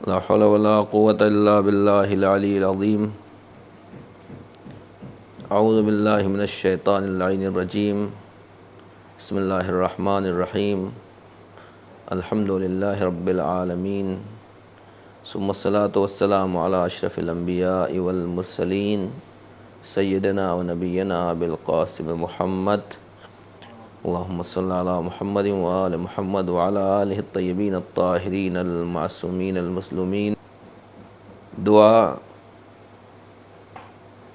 لا حول ولا قوة إلا بالله العلي العظيم. أعوذ بالله من الشيطان اللعين الرجيم. بسم الله الرحمن الرحيم. الحمد لله رب العالمين، ثم الصلاة والسلام على أشرف الأنبياء والمرسلين سيدنا ونبينا بالقاسم محمد. اللهم صل على محمد وآل محمد وعلى آله الطيبين الطاهرين المعصومين المظلومين. دعا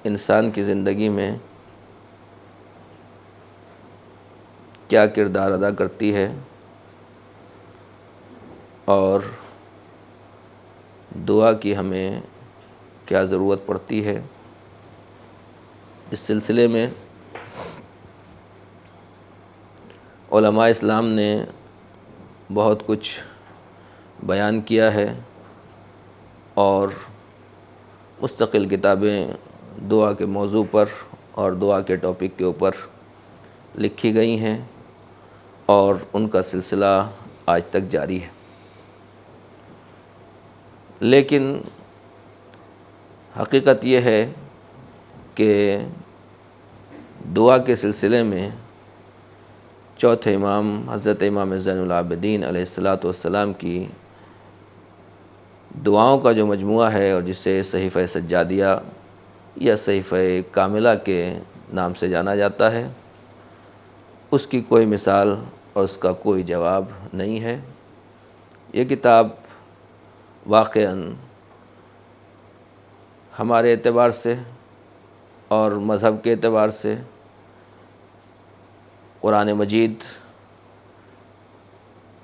انسان کی زندگی میں کیا کردار ادا کرتی ہے اور دعا کی ہمیں کیا ضرورت پڑتی ہے، اس سلسلے میں علماء اسلام نے بہت کچھ بیان کیا ہے اور مستقل کتابیں دعا کے موضوع پر اور دعا کے ٹاپک کے اوپر لکھی گئی ہیں اور ان کا سلسلہ آج تک جاری ہے. لیکن حقیقت یہ ہے کہ دعا کے سلسلے میں چوتھے امام حضرت امام زین العابدین علیہ الصلاۃ والسلام کی دعاؤں کا جو مجموعہ ہے اور جسے صحیفہ سجادیہ یا صحیفہ کاملہ کے نام سے جانا جاتا ہے، اس کی کوئی مثال اور اس کا کوئی جواب نہیں ہے. یہ کتاب واقعاً ہمارے اعتبار سے اور مذہب کے اعتبار سے قرآن مجید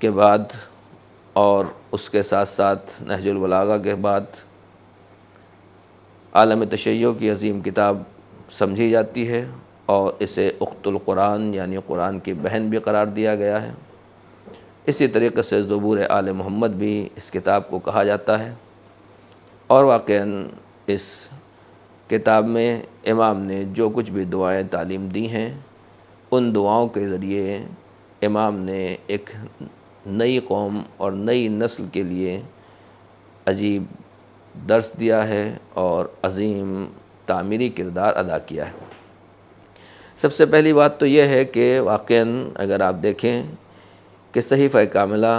کے بعد اور اس کے ساتھ ساتھ نہج البلاغہ کے بعد عالم تشیع کی عظیم کتاب سمجھی جاتی ہے اور اسے اخت القرآن یعنی قرآن کی بہن بھی قرار دیا گیا ہے. اسی طریقے سے زبور آل محمد بھی اس کتاب کو کہا جاتا ہے اور واقعاً اس کتاب میں امام نے جو کچھ بھی دعائیں تعلیم دی ہیں، ان دعاؤں کے ذریعے امام نے ایک نئی قوم اور نئی نسل کے لیے عجیب درس دیا ہے اور عظیم تعمیری کردار ادا کیا ہے. سب سے پہلی بات تو یہ ہے کہ واقعاً اگر آپ دیکھیں کہ صحیفہ کاملہ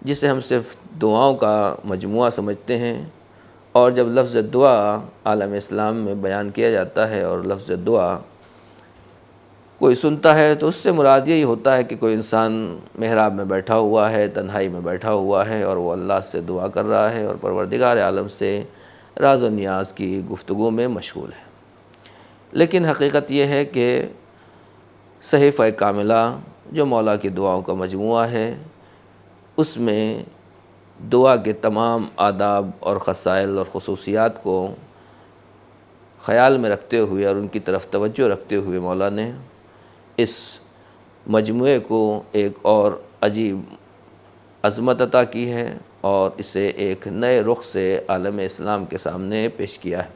جسے ہم صرف دعاؤں کا مجموعہ سمجھتے ہیں، اور جب لفظ دعا عالم اسلام میں بیان کیا جاتا ہے اور لفظ دعا کوئی سنتا ہے تو اس سے مراد یہی ہوتا ہے کہ کوئی انسان محراب میں بیٹھا ہوا ہے، تنہائی میں بیٹھا ہوا ہے اور وہ اللہ سے دعا کر رہا ہے اور پروردگار عالم سے راز و نیاز کی گفتگو میں مشغول ہے. لیکن حقیقت یہ ہے کہ صحیفہ کاملہ جو مولا کی دعاؤں کا مجموعہ ہے، اس میں دعا کے تمام آداب اور خصائل اور خصوصیات کو خیال میں رکھتے ہوئے اور ان کی طرف توجہ رکھتے ہوئے مولا نے اس مجموعے کو ایک اور عجیب عظمت عطا کی ہے اور اسے ایک نئے رخ سے عالم اسلام کے سامنے پیش کیا ہے.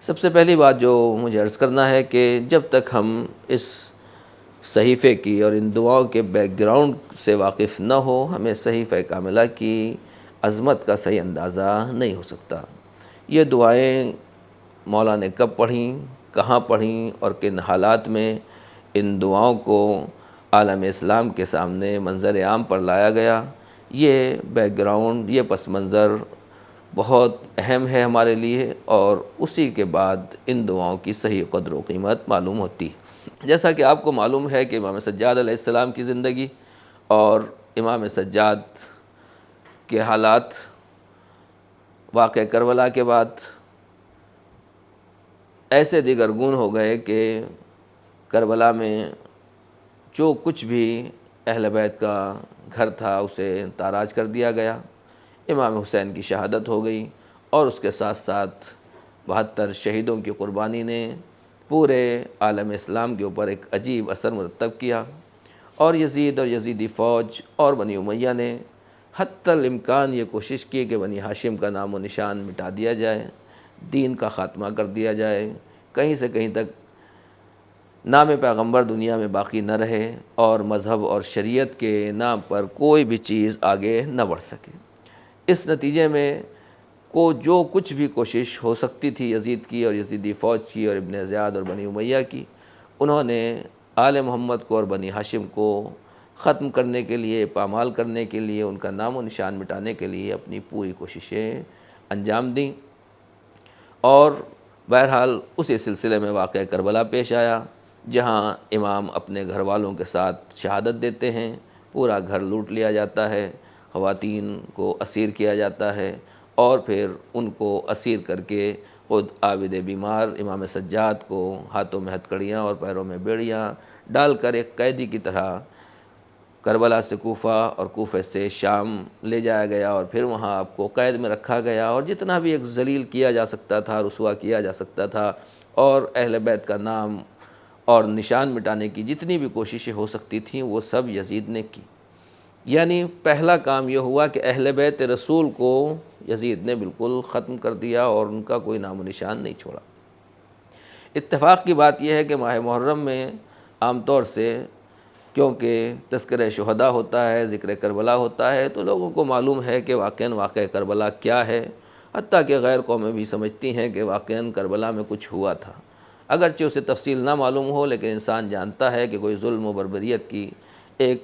سب سے پہلی بات جو مجھے عرض کرنا ہے کہ جب تک ہم اس صحیفے کی اور ان دعاؤں کے بیک گراؤنڈ سے واقف نہ ہو، ہمیں صحیفہ کاملہ کی عظمت کا صحیح اندازہ نہیں ہو سکتا. یہ دعائیں مولا نے کب پڑھیں، کہاں پڑھیں اور کن حالات میں ان دعاؤں کو عالم اسلام کے سامنے منظر عام پر لایا گیا، یہ بیک گراؤنڈ، یہ پس منظر بہت اہم ہے ہمارے لیے اور اسی کے بعد ان دعاؤں کی صحیح قدر و قیمت معلوم ہوتی ہے. جیسا کہ آپ کو معلوم ہے کہ امام سجاد علیہ السلام کی زندگی اور امام سجاد کے حالات واقع کربلا کے بعد ایسے دیگرگون ہو گئے کہ کربلا میں جو کچھ بھی اہل بیت کا گھر تھا اسے تاراج کر دیا گیا. امام حسین کی شہادت ہو گئی اور اس کے ساتھ ساتھ 72 شہیدوں کی قربانی نے پورے عالم اسلام کے اوپر ایک عجیب اثر مرتب کیا اور یزید اور یزیدی فوج اور بنی امیہ نے حتی الامکان یہ کوشش کی کہ بنی ہاشم کا نام و نشان مٹا دیا جائے، دین کا خاتمہ کر دیا جائے، کہیں سے کہیں تک نام پیغمبر دنیا میں باقی نہ رہے اور مذہب اور شریعت کے نام پر کوئی بھی چیز آگے نہ بڑھ سکے. اس نتیجے میں جو کچھ بھی کوشش ہو سکتی تھی یزید کی اور یزیدی فوج کی اور ابن زیاد اور بنی امیہ کی، انہوں نے آل محمد کو اور بنی ہاشم کو ختم کرنے کے لیے، پامال کرنے کے لیے، ان کا نام و نشان مٹانے کے لیے اپنی پوری کوششیں انجام دیں۔ اور بہرحال اسی سلسلے میں واقعہ کربلا پیش آیا، جہاں امام اپنے گھر والوں کے ساتھ شہادت دیتے ہیں، پورا گھر لوٹ لیا جاتا ہے، خواتین کو اسیر کیا جاتا ہے، اور پھر ان کو اسیر کر کے خود عابد بیمار امام سجاد کو ہاتھوں میں ہتھکڑیاں اور پیروں میں بیڑیاں ڈال کر ایک قیدی کی طرح کربلا سے کوفہ اور کوفہ سے شام لے جایا گیا، اور پھر وہاں آپ کو قید میں رکھا گیا، اور جتنا بھی ایک ذلیل کیا جا سکتا تھا، رسوا کیا جا سکتا تھا، اور اہل بیت کا نام اور نشان مٹانے کی جتنی بھی کوششیں ہو سکتی تھیں وہ سب یزید نے کی۔ یعنی پہلا کام یہ ہوا کہ اہل بیت رسول کو یزید نے بالکل ختم کر دیا اور ان کا کوئی نام و نشان نہیں چھوڑا۔ اتفاق کی بات یہ ہے کہ ماہ محرم میں عام طور سے کیونکہ تذکرہ شہداء ہوتا ہے، ذکر کربلا ہوتا ہے، تو لوگوں کو معلوم ہے کہ واقعہ کربلا کیا ہے، حتیٰ کہ غیر قومیں بھی سمجھتی ہیں کہ واقعاً کربلا میں کچھ ہوا تھا، اگرچہ اسے تفصیل نہ معلوم ہو، لیکن انسان جانتا ہے کہ کوئی ظلم و بربریت کی ایک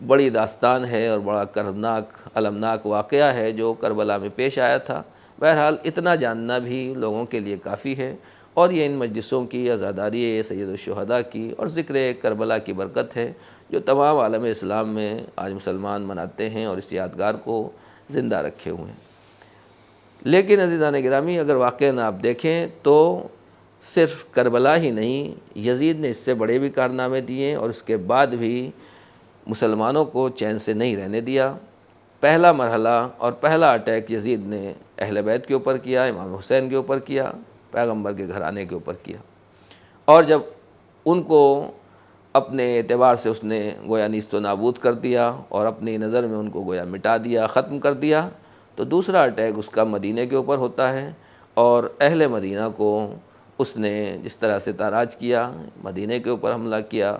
بڑی داستان ہے اور بڑا کردناک المناک واقعہ ہے جو کربلا میں پیش آیا تھا۔ بہرحال اتنا جاننا بھی لوگوں کے لیے کافی ہے، اور یہ ان مجلسوں کی عزاداری سید الشہداء کی اور ذکر کربلا کی برکت ہے جو تمام عالم اسلام میں آج مسلمان مناتے ہیں اور اس یادگار کو زندہ رکھے ہوئے ہیں۔ لیکن عزیزان گرامی، اگر واقعاً آپ دیکھیں تو صرف کربلا ہی نہیں، یزید نے اس سے بڑے بھی کارنامے دیے اور اس کے بعد بھی مسلمانوں کو چین سے نہیں رہنے دیا۔ پہلا مرحلہ اور پہلا اٹیک یزید نے اہل بیت کے اوپر کیا، امام حسین کے اوپر کیا، پیغمبر کے گھرانے کے اوپر کیا، اور جب ان کو اپنے اعتبار سے اس نے گویا نیست و نابود کر دیا اور اپنی نظر میں ان کو گویا مٹا دیا، ختم کر دیا، تو دوسرا اٹیک اس کا مدینہ کے اوپر ہوتا ہے، اور اہل مدینہ کو اس نے جس طرح سے تاراج کیا، مدینہ کے اوپر حملہ کیا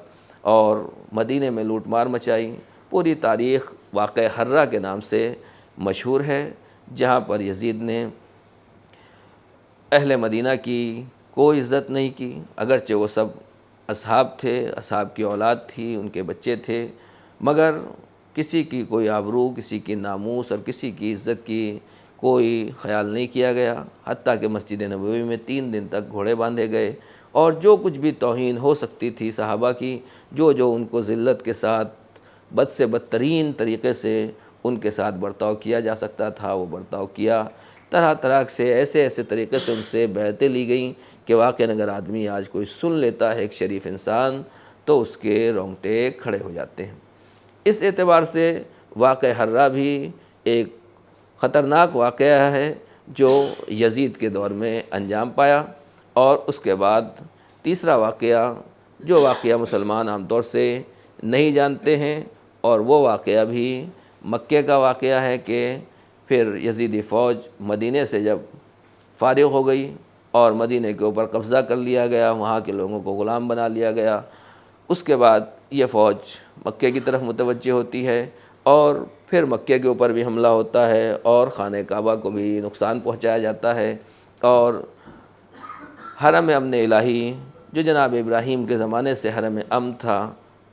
اور مدینہ میں لوٹ مار مچائی۔ پوری تاریخ واقعہ حرہ کے نام سے مشہور ہے، جہاں پر یزید نے اہل مدینہ کی کوئی عزت نہیں کی، اگرچہ وہ سب اصحاب تھے، اصحاب کی اولاد تھی، ان کے بچے تھے، مگر کسی کی کوئی آبرو، کسی کی ناموس اور کسی کی عزت کی کوئی خیال نہیں کیا گیا، حتیٰ کہ مسجد نبوی میں 3 دن تک گھوڑے باندھے گئے، اور جو کچھ بھی توہین ہو سکتی تھی صحابہ کی، جو ان کو ذلت کے ساتھ بد سے بدترین طریقے سے ان کے ساتھ برتاؤ کیا جا سکتا تھا وہ برتاؤ کیا، طرح طرح سے ایسے طریقے سے ان سے بیعتیں لی گئیں کہ واقعاً اگر آدمی آج کوئی سن لیتا ہے ایک شریف انسان تو اس کے رونگٹے کھڑے ہو جاتے ہیں۔ اس اعتبار سے واقعہ حرہ بھی ایک خطرناک واقعہ ہے جو یزید کے دور میں انجام پایا، اور اس کے بعد تیسرا واقعہ جو واقعہ مسلمان عام طور سے نہیں جانتے ہیں، اور وہ واقعہ بھی مکے کا واقعہ ہے کہ پھر یزیدی فوج مدینہ سے جب فارغ ہو گئی اور مدینہ کے اوپر قبضہ کر لیا گیا، وہاں کے لوگوں کو غلام بنا لیا گیا، اس کے بعد یہ فوج مکے کی طرف متوجہ ہوتی ہے، اور پھر مکے کے اوپر بھی حملہ ہوتا ہے اور خانہ کعبہ کو بھی نقصان پہنچایا جاتا ہے، اور حرم امن الہی جو جناب ابراہیم کے زمانے سے حرم امن تھا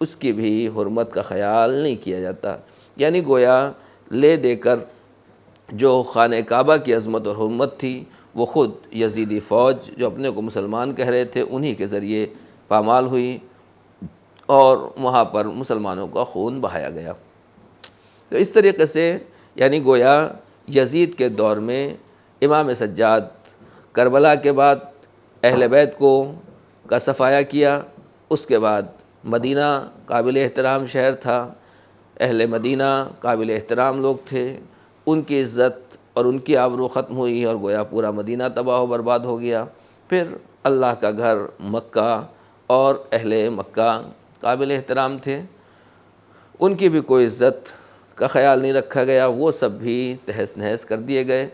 اس کی بھی حرمت کا خیال نہیں کیا جاتا۔ یعنی گویا لے دے کر جو خانہ کعبہ کی عظمت اور حرمت تھی وہ خود یزیدی فوج جو اپنے کو مسلمان کہہ رہے تھے انہی کے ذریعے پامال ہوئی، اور وہاں پر مسلمانوں کا خون بہایا گیا۔ تو اس طریقے سے یعنی گویا یزید کے دور میں امام سجاد کربلا کے بعد اہل بیت کا صفایا کیا، اس کے بعد مدینہ قابل احترام شہر تھا، اہل مدینہ قابل احترام لوگ تھے، ان کی عزت اور ان کی آبرو ختم ہوئی اور گویا پورا مدینہ تباہ و برباد ہو گیا۔ پھر اللہ کا گھر مکہ اور اہل مکہ قابل احترام تھے، ان کی بھی کوئی عزت کا خیال نہیں رکھا گیا، وہ سب بھی تہس نہس کر دیے گئے۔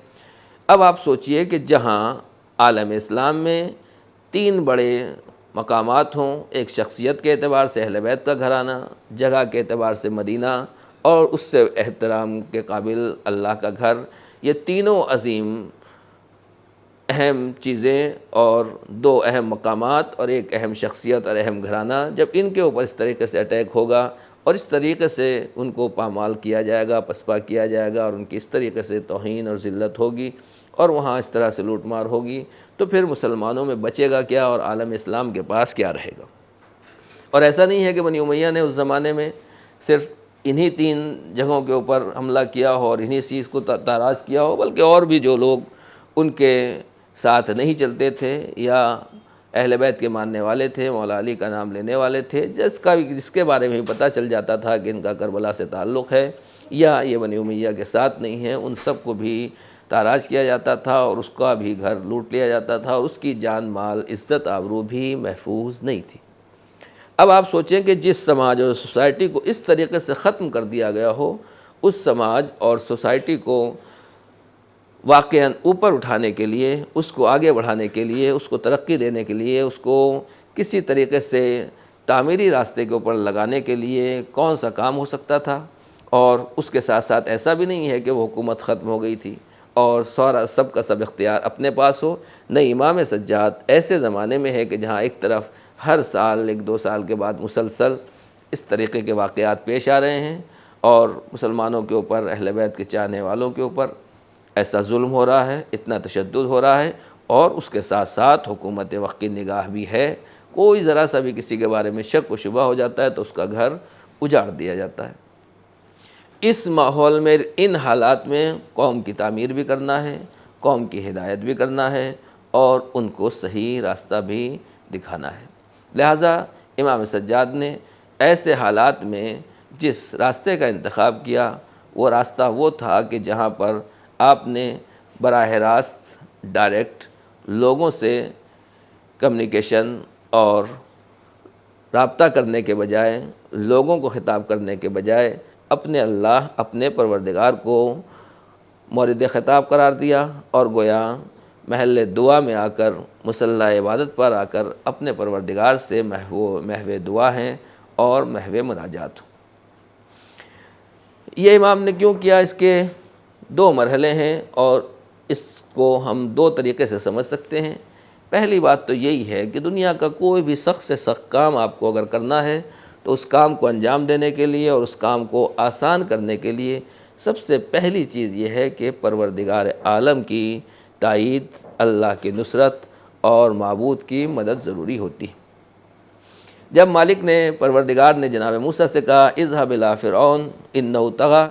اب آپ سوچئے کہ جہاں عالم اسلام میں 3 بڑے مقامات ہوں، ایک شخصیت کے اعتبار سے اہل بیت کا گھرانہ، جگہ کے اعتبار سے مدینہ، اور اس سے احترام کے قابل اللہ کا گھر، یہ تینوں عظیم اہم چیزیں اور دو اہم مقامات اور ایک اہم شخصیت اور اہم گھرانہ، جب ان کے اوپر اس طریقے سے اٹیک ہوگا اور اس طریقے سے ان کو پامال کیا جائے گا، پسپا کیا جائے گا، اور ان کی اس طریقے سے توہین اور ذلت ہوگی اور وہاں اس طرح سے لوٹ مار ہوگی، تو پھر مسلمانوں میں بچے گا کیا اور عالم اسلام کے پاس کیا رہے گا؟ اور ایسا نہیں ہے کہ بنی امیہ نے اس زمانے میں صرف انہی 3 جگہوں کے اوپر حملہ کیا ہو اور انہی چیز کو تاراج کیا ہو، بلکہ اور بھی جو لوگ ان کے ساتھ نہیں چلتے تھے یا اہل بیت کے ماننے والے تھے، مولا علی کا نام لینے والے تھے، جس کے بارے میں پتہ چل جاتا تھا کہ ان کا کربلا سے تعلق ہے یا یہ بنی امیہ کے ساتھ نہیں ہے، ان سب کو بھی تاراج کیا جاتا تھا اور اس کا بھی گھر لوٹ لیا جاتا تھا اور اس کی جان مال عزت آبرو بھی محفوظ نہیں تھی۔ اب آپ سوچیں کہ جس سماج اور سوسائٹی کو اس طریقے سے ختم کر دیا گیا ہو، اس سماج اور سوسائٹی کو واقعاً اوپر اٹھانے کے لیے، اس کو آگے بڑھانے کے لیے، اس کو ترقی دینے کے لیے، اس کو کسی طریقے سے تعمیری راستے کے اوپر لگانے کے لیے کون سا کام ہو سکتا تھا؟ اور اس کے ساتھ ساتھ ایسا بھی نہیں ہے کہ وہ حکومت ختم ہو گئی تھی اور سارا سب کا سب اختیار اپنے پاس ہو۔ نہیں، امام سجاد ایسے زمانے میں ہے کہ جہاں ایک طرف ہر سال 1-2 سال کے بعد مسلسل اس طریقے کے واقعات پیش آ رہے ہیں اور مسلمانوں کے اوپر، اہل بیت کے چاہنے والوں کے اوپر ایسا ظلم ہو رہا ہے، اتنا تشدد ہو رہا ہے، اور اس کے ساتھ ساتھ حکومت وقت کی نگاہ بھی ہے۔ کوئی ذرا سا بھی کسی کے بارے میں شک و شبہ ہو جاتا ہے تو اس کا گھر اجاڑ دیا جاتا ہے۔ اس ماحول میں، ان حالات میں قوم کی تعمیر بھی کرنا ہے، قوم کی ہدایت بھی کرنا ہے اور ان کو صحیح راستہ بھی دکھانا ہے۔ لہٰذا امام سجاد نے ایسے حالات میں جس راستے کا انتخاب کیا، وہ راستہ وہ تھا کہ جہاں پر آپ نے براہ راست ڈائریکٹ لوگوں سے کمیونیکیشن اور رابطہ کرنے کے بجائے، لوگوں کو خطاب کرنے کے بجائے اپنے اللہ، اپنے پروردگار کو مورد خطاب قرار دیا اور گویا محل دعا میں آ کر، مصلی عبادت پر آ کر اپنے پروردگار سے محو دعا ہیں اور محو مناجات ہوں۔ یہ امام نے کیوں کیا؟ اس کے 2 مرحلے ہیں اور اس کو ہم 2 طریقے سے سمجھ سکتے ہیں۔ پہلی بات تو یہی ہے کہ دنیا کا کوئی بھی سخت سے سخت کام آپ کو اگر کرنا ہے تو اس کام کو انجام دینے کے لیے اور اس کام کو آسان کرنے کے لیے سب سے پہلی چیز یہ ہے کہ پروردگار عالم کی تائید، اللہ کی نصرت اور معبود کی مدد ضروری ہوتی ہے۔ جب مالک نے، پروردگار نے جناب موسیٰ سے کہا اذهب الى فرعون انه طغى،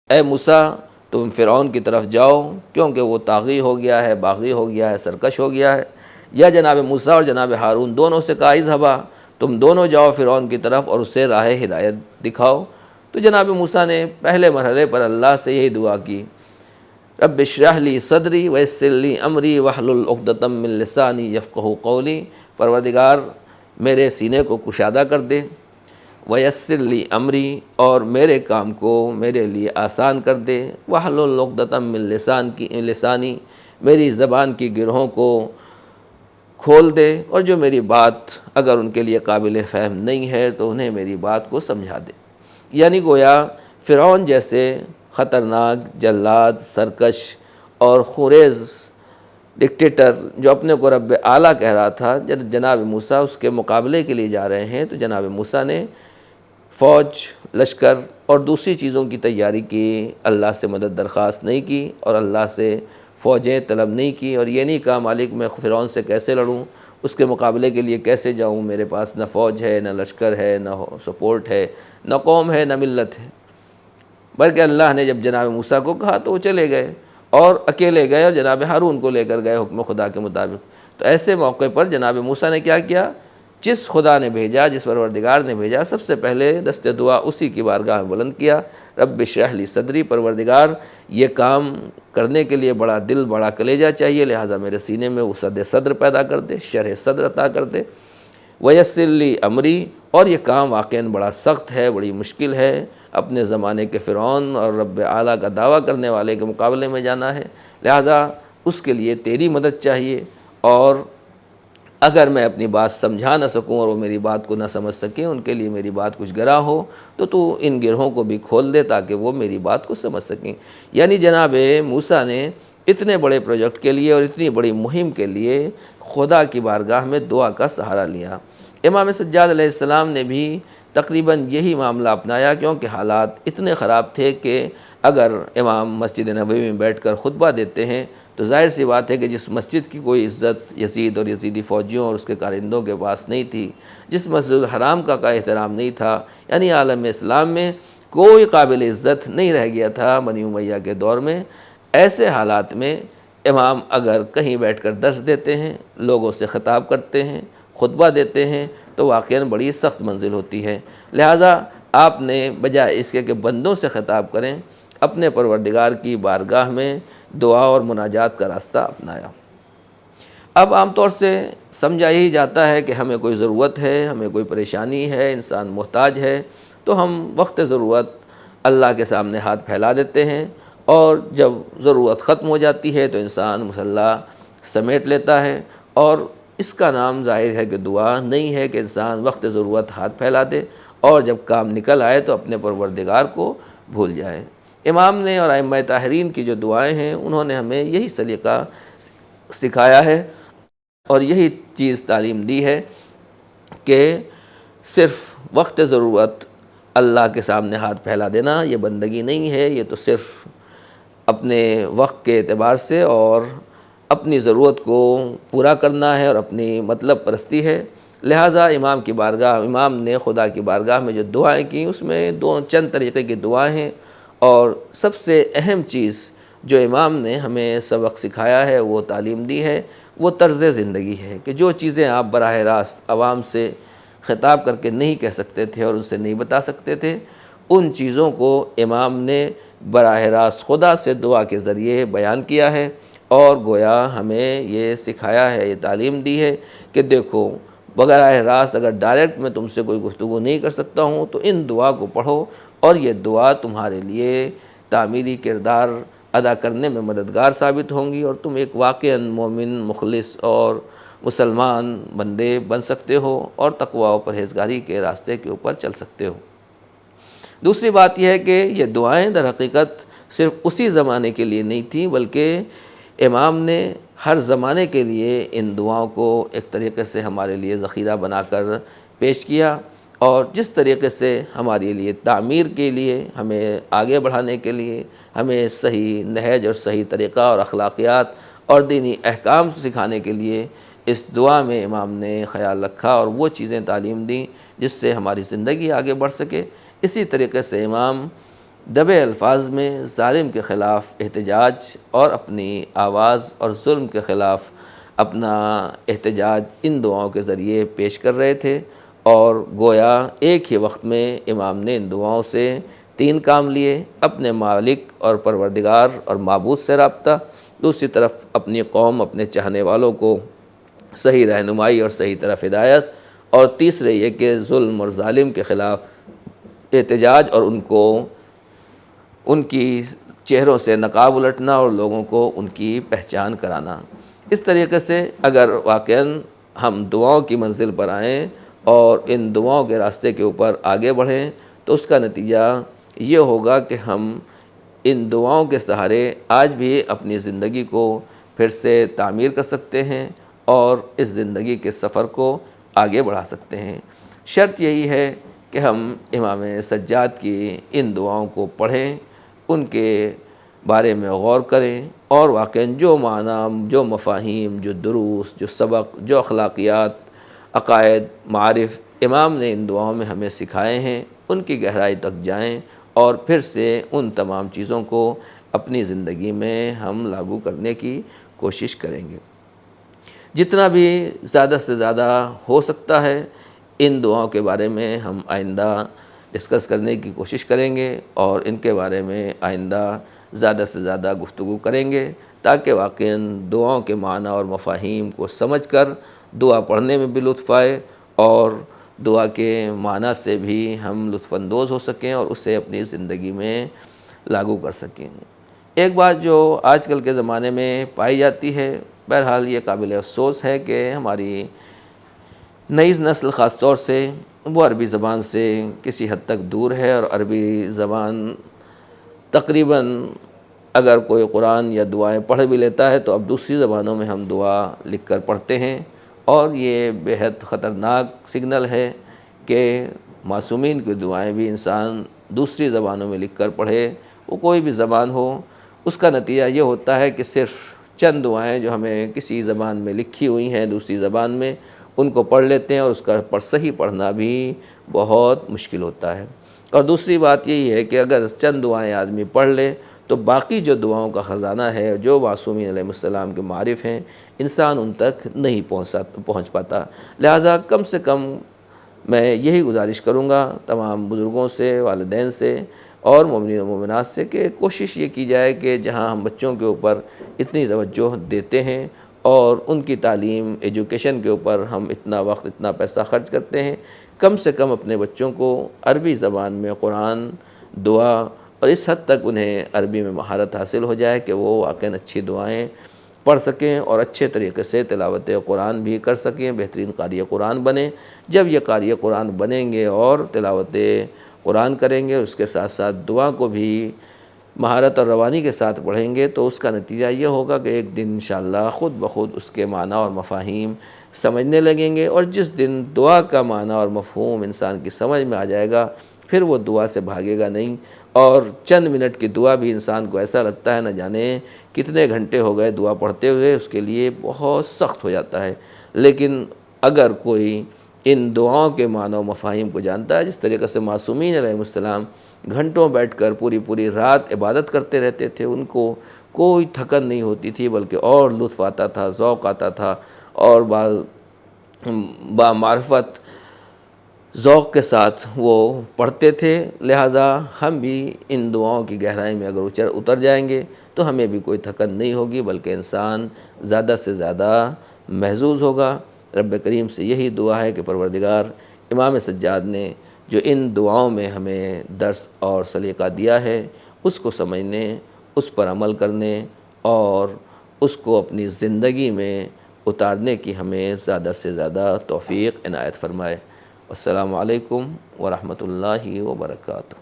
اے موسیٰ تم فرعون کی طرف جاؤ کیونکہ وہ طاغی ہو گیا ہے، باغی ہو گیا ہے، سرکش ہو گیا ہے، یا جناب موسیٰ اور جناب ہارون دونوں سے کہا اذهبا، تم دونوں جاؤ فرعون کی طرف اور اسے راہ ہدایت دکھاؤ۔ تو جناب موسیٰ نے پہلے مرحلے پر اللہ سے یہی دعا کی، رب اشرح لی صدری ویسر لی امری واحلل عقدۃ من لسانی یفقہوا قولی، پروردگار میرے سینے کو کشادہ کر دے، ویسر لی امری، اور میرے کام کو میرے لیے آسان کر دے، واحلل عقدۃ من لسانی، میری زبان کی گرہوں کو کھول دے اور جو میری بات اگر ان کے لیے قابل فہم نہیں ہے تو انہیں میری بات کو سمجھا دے۔ یعنی گویا فرعون جیسے خطرناک جلاد، سرکش اور خوریز ڈکٹیٹر جو اپنے کو رب اعلیٰ کہہ رہا تھا، جناب موسیٰ اس کے مقابلے کے لیے جا رہے ہیں، تو جناب موسیٰ نے فوج، لشکر اور دوسری چیزوں کی تیاری کی، اللہ سے مدد درخواست نہیں کی اور اللہ سے فوجیں طلب نہیں کی اور یہ نہیں کہا مالک میں فرعون سے کیسے لڑوں، اس کے مقابلے کے لیے کیسے جاؤں، میرے پاس نہ فوج ہے، نہ لشکر ہے، نہ سپورٹ ہے، نہ قوم ہے، نہ ملت ہے۔ بلکہ اللہ نے جب جناب موسیٰ کو کہا تو وہ چلے گئے اور اکیلے گئے اور جناب ہارون کو لے کر گئے حکم خدا کے مطابق۔ تو ایسے موقع پر جناب موسیٰ نے کیا کیا؟ جس خدا نے بھیجا، جس پروردگار نے بھیجا، سب سے پہلے دست دعا اسی کی بارگاہ میں بلند کیا، رب اشرح لی صدری، پروردگار یہ کام کرنے کے لیے بڑا دل، بڑا کلیجہ چاہیے، لہٰذا میرے سینے میں وسعت صدر پیدا کر دے، شرح صدر عطا کر دے، ویسر لی امری، اور یہ کام واقعاً بڑا سخت ہے، بڑی مشکل ہے، اپنے زمانے کے فرعون اور رب اعلیٰ کا دعویٰ کرنے والے کے مقابلے میں جانا ہے، لہٰذا اس کے لیے تیری مدد چاہیے اور اگر میں اپنی بات سمجھا نہ سکوں اور وہ میری بات کو نہ سمجھ سکیں، ان کے لیے میری بات کچھ گراں ہو، تو ان گرہوں کو بھی کھول دے تاکہ وہ میری بات کو سمجھ سکیں۔ یعنی جناب موسیٰ نے اتنے بڑے پروجیکٹ کے لیے اور اتنی بڑی مہم کے لیے خدا کی بارگاہ میں دعا کا سہارا لیا۔ امام سجاد علیہ السلام نے بھی تقریباً یہی معاملہ اپنایا، کیونکہ حالات اتنے خراب تھے کہ اگر امام مسجد نبوی میں بیٹھ کر خطبہ دیتے ہیں تو ظاہر سی بات ہے کہ جس مسجد کی کوئی عزت یزید اور یزیدی فوجیوں اور اس کے کارندوں کے پاس نہیں تھی، جس مسجد الحرام کا احترام نہیں تھا، یعنی عالم اسلام میں کوئی قابل عزت نہیں رہ گیا تھا بنی امیہ کے دور میں، ایسے حالات میں امام اگر کہیں بیٹھ کر درس دیتے ہیں، لوگوں سے خطاب کرتے ہیں، خطبہ دیتے ہیں، تو واقعاً بڑی سخت منزل ہوتی ہے۔ لہٰذا آپ نے بجائے اس کے کہ بندوں سے خطاب کریں، اپنے پروردگار کی بارگاہ میں دعا اور مناجات کا راستہ اپنایا۔ اب عام طور سے سمجھا ہی جاتا ہے کہ ہمیں کوئی ضرورت ہے، ہمیں کوئی پریشانی ہے، انسان محتاج ہے، تو ہم وقت ضرورت اللہ کے سامنے ہاتھ پھیلا دیتے ہیں، اور جب ضرورت ختم ہو جاتی ہے تو انسان مصلی سمیٹ لیتا ہے، اور اس کا نام ظاہر ہے کہ دعا نہیں ہے کہ انسان وقت ضرورت ہاتھ پھیلا دے اور جب کام نکل آئے تو اپنے پروردگار کو بھول جائے۔ امام نے اور ائمہ طاہرین کی جو دعائیں ہیں، انہوں نے ہمیں یہی سلیقہ سکھایا ہے اور یہی چیز تعلیم دی ہے کہ صرف وقت ضرورت اللہ کے سامنے ہاتھ پھیلا دینا یہ بندگی نہیں ہے، یہ تو صرف اپنے وقت کے اعتبار سے اور اپنی ضرورت کو پورا کرنا ہے اور اپنی مطلب پرستی ہے۔ لہٰذا امام نے خدا کی بارگاہ میں جو دعائیں کی، اس میں چند طریقے کی دعائیں ہیں، اور سب سے اہم چیز جو امام نے ہمیں سبق سکھایا ہے، وہ تعلیم دی ہے، وہ طرز زندگی ہے کہ جو چیزیں آپ براہ راست عوام سے خطاب کر کے نہیں کہہ سکتے تھے اور ان سے نہیں بتا سکتے تھے، ان چیزوں کو امام نے براہ راست خدا سے دعا کے ذریعے بیان کیا ہے، اور گویا ہمیں یہ سکھایا ہے، یہ تعلیم دی ہے کہ دیکھو براہ راست اگر ڈائریکٹ میں تم سے کوئی گفتگو نہیں کر سکتا ہوں تو ان دعا کو پڑھو، اور یہ دعا تمہارے لیے تعمیری کردار ادا کرنے میں مددگار ثابت ہوں گی، اور تم ایک واقعاً مومن، مخلص اور مسلمان بندے بن سکتے ہو اور تقوی و پرہیزگاری کے راستے کے اوپر چل سکتے ہو۔ دوسری بات یہ ہے کہ یہ دعائیں در حقیقت صرف اسی زمانے کے لیے نہیں تھیں، بلکہ امام نے ہر زمانے کے لیے ان دعاؤں کو ایک طریقے سے ہمارے لیے ذخیرہ بنا کر پیش کیا، اور جس طریقے سے ہمارے لیے تعمیر کے لیے، ہمیں آگے بڑھانے کے لیے، ہمیں صحیح نہج اور صحیح طریقہ اور اخلاقیات اور دینی احکام سکھانے کے لیے اس دعا میں امام نے خیال رکھا اور وہ چیزیں تعلیم دیں جس سے ہماری زندگی آگے بڑھ سکے، اسی طریقے سے امام دبے الفاظ میں ظالم کے خلاف احتجاج اور اپنی آواز اور ظلم کے خلاف اپنا احتجاج ان دعاؤں کے ذریعے پیش کر رہے تھے، اور گویا ایک ہی وقت میں امام نے ان دعاؤں سے 3 کام لیے: اپنے مالک اور پروردگار اور معبود سے رابطہ، دوسری طرف اپنی قوم، اپنے چاہنے والوں کو صحیح رہنمائی اور صحیح طرف ہدایت، اور تیسرے یہ کہ ظلم اور ظالم کے خلاف احتجاج اور ان کی چہروں سے نقاب الٹنا اور لوگوں کو ان کی پہچان کرانا۔ اس طریقے سے اگر واقعاً ہم دعاؤں کی منزل پر آئیں اور ان دعاؤں کے راستے کے اوپر آگے بڑھیں تو اس کا نتیجہ یہ ہوگا کہ ہم ان دعاؤں کے سہارے آج بھی اپنی زندگی کو پھر سے تعمیر کر سکتے ہیں اور اس زندگی کے سفر کو آگے بڑھا سکتے ہیں۔ شرط یہی ہے کہ ہم امام سجاد کی ان دعاؤں کو پڑھیں، ان کے بارے میں غور کریں، اور واقعاً جو معنی، جو مفاہیم، جو دروس، جو سبق، جو اخلاقیات، عقائد، معارف امام نے ان دعاؤں میں ہمیں سکھائے ہیں، ان کی گہرائی تک جائیں اور پھر سے ان تمام چیزوں کو اپنی زندگی میں ہم لاگو کرنے کی کوشش کریں گے۔ جتنا بھی زیادہ سے زیادہ ہو سکتا ہے ان دعاؤں کے بارے میں ہم آئندہ ڈسکس کرنے کی کوشش کریں گے، اور ان کے بارے میں آئندہ زیادہ سے زیادہ گفتگو کریں گے، تاکہ واقعاً دعاؤں کے معنی اور مفاہیم کو سمجھ کر دعا پڑھنے میں بھی لطف آئے اور دعا کے معنی سے بھی ہم لطف اندوز ہو سکیں اور اسے اپنی زندگی میں لاگو کر سکیں۔ ایک بات جو آج کل کے زمانے میں پائی جاتی ہے، بہرحال یہ قابل افسوس ہے کہ ہماری نئی نسل خاص طور سے وہ عربی زبان سے کسی حد تک دور ہے، اور عربی زبان تقریباً اگر کوئی قرآن یا دعائیں پڑھ بھی لیتا ہے تو اب دوسری زبانوں میں ہم دعا لکھ کر پڑھتے ہیں، اور یہ بےحد خطرناک سگنل ہے کہ معصومین کی دعائیں بھی انسان دوسری زبانوں میں لکھ کر پڑھے، وہ کوئی بھی زبان ہو۔ اس کا نتیجہ یہ ہوتا ہے کہ صرف چند دعائیں جو ہمیں کسی زبان میں لکھی ہوئی ہیں دوسری زبان میں، ان کو پڑھ لیتے ہیں، اور اس کا صحیح پڑھنا بھی بہت مشکل ہوتا ہے۔ اور دوسری بات یہی ہے کہ اگر چند دعائیں آدمی پڑھ لے تو باقی جو دعاؤں کا خزانہ ہے، جو معصومین علیہ السلام کے معارف ہیں، انسان ان تک نہیں پہنچ پاتا۔ لہٰذا کم سے کم میں یہی گزارش کروں گا تمام بزرگوں سے، والدین سے اور مومنین و مومنات سے کہ کوشش یہ کی جائے کہ جہاں ہم بچوں کے اوپر اتنی توجہ دیتے ہیں اور ان کی تعلیم، ایجوکیشن کے اوپر ہم اتنا وقت، اتنا پیسہ خرچ کرتے ہیں، کم سے کم اپنے بچوں کو عربی زبان میں قرآن، دعا، اور اس حد تک انہیں عربی میں مہارت حاصل ہو جائے کہ وہ واقعاً اچھی دعائیں پڑھ سکیں اور اچھے طریقے سے تلاوت قرآن بھی کر سکیں، بہترین قاری قرآن بنیں۔ جب یہ قاری قرآن بنیں گے اور تلاوت قرآن کریں گے، اس کے ساتھ ساتھ دعا کو بھی مہارت اور روانی کے ساتھ پڑھیں گے، تو اس کا نتیجہ یہ ہوگا کہ ایک دن انشاءاللہ خود بخود اس کے معنی اور مفاہیم سمجھنے لگیں گے، اور جس دن دعا کا معنی اور مفہوم انسان کی سمجھ میں آ جائے گا، پھر وہ دعا سے بھاگے گا نہیں، اور چند منٹ کی دعا بھی انسان کو ایسا لگتا ہے نہ جانے کتنے گھنٹے ہو گئے دعا پڑھتے ہوئے، اس کے لیے بہت سخت ہو جاتا ہے۔ لیکن اگر کوئی ان دعاؤں کے معنی و مفاہیم کو جانتا ہے، جس طریقے سے معصومین علیہ السلام گھنٹوں بیٹھ کر پوری رات عبادت کرتے رہتے تھے، ان کو کوئی تھکن نہیں ہوتی تھی، بلکہ اور لطف آتا تھا، ذوق آتا تھا، اور با معرفت ذوق کے ساتھ وہ پڑھتے تھے۔ لہٰذا ہم بھی ان دعاؤں کی گہرائی میں اگر اتر جائیں گے تو ہمیں بھی کوئی تھکن نہیں ہوگی، بلکہ انسان زیادہ سے زیادہ محظوظ ہوگا۔ رب کریم سے یہی دعا ہے کہ پروردگار، امام سجاد نے جو ان دعاؤں میں ہمیں درس اور سلیقہ دیا ہے، اس کو سمجھنے، اس پر عمل کرنے اور اس کو اپنی زندگی میں اتارنے کی ہمیں زیادہ سے زیادہ توفیق عنایت فرمائے۔ السلام علیکم ورحمۃ اللہ وبرکاتہ۔